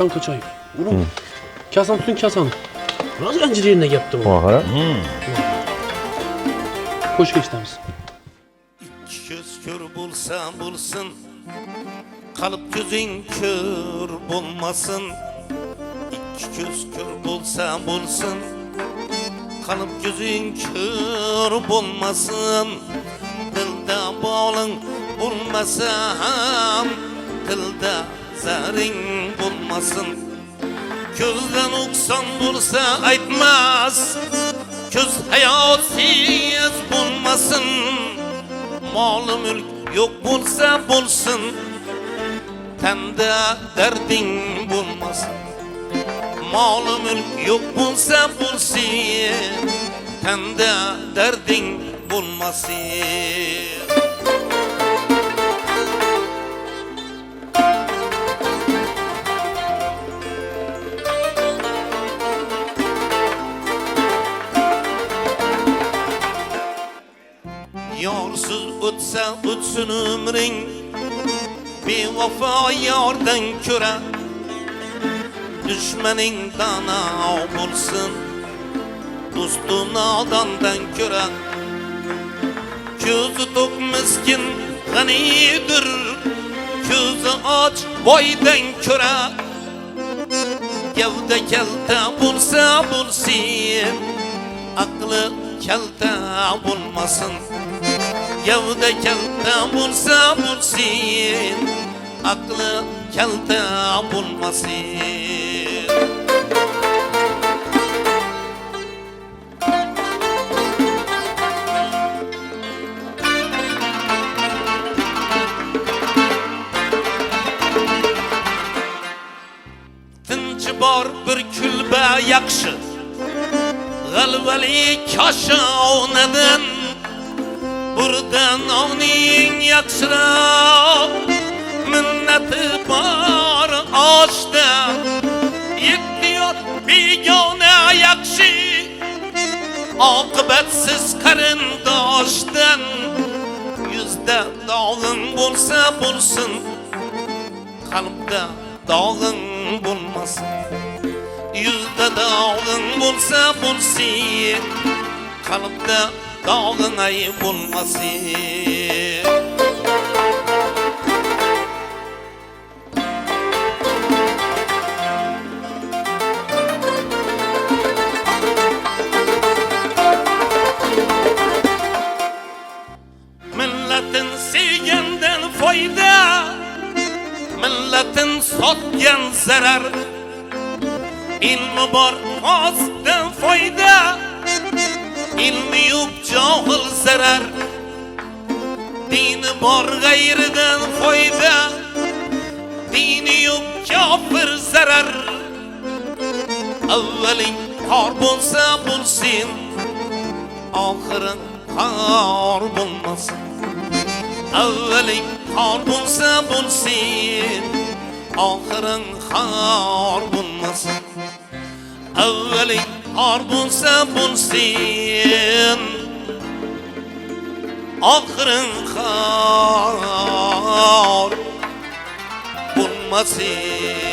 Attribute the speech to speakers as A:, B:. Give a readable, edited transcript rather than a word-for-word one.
A: Kanka çay. Oğlum. Kasan tutun kasanı. Biraz öncü yerine yaptım onu.
B: Aha.
A: Hoş geçtiniz.
C: İki göz kör bulsa bulsun, kalıp gözün kör bulmasın. İki göz kör bulsa bulsun, kalıp gözün kör bulmasın. Dilde bağlın bulmasam, dilde zarin bulmasın. Gözden uksan bulsa aytmaz, göz hayatsiz bulmasın. Malı mülk yok bulsa bulsun, tende derdin bulmasın. Malı mülk yok bulsa bulsun, tende derdin bulmasın. Yarsız ötse ötsün ömrün, bevafa yardan köre. Düşmenin dana bulsun, dostun adandan köre. Gözü tok miskin ganidir, gözü aç boydan köre. Gevde kelte bulsa bulsun, aklı kelte bulmasın. Gevde kelte bulsa bulsun, aklı kelte bulmasın. Tinci bar bir külbe yakşı, g'alvali kaşı onadan. Buradan onun yakşıra minneti var açta. Yekliyor bigane yakşı, akıbetsiz karındaştan. Yüzde dağın bulsa bulsun, kalpte dağın bulmasın. Yüzde dağın bulsa bulsun, kalpte dağın ay bulmasın. Milletin sevgenden fayda, milletin sotgan zarar. İlmi var azdan fayda, ilmi yok cahil zarar. Dini var gayriden fayda, dini yok kafir zarar. Evvelin har bulsa bulsun, ahırın har bulmasın. Evvelin har bulsa bulsun, ahırın har bulmasın. Evvelin har bulsa bulsun, ahırın har bulmasın.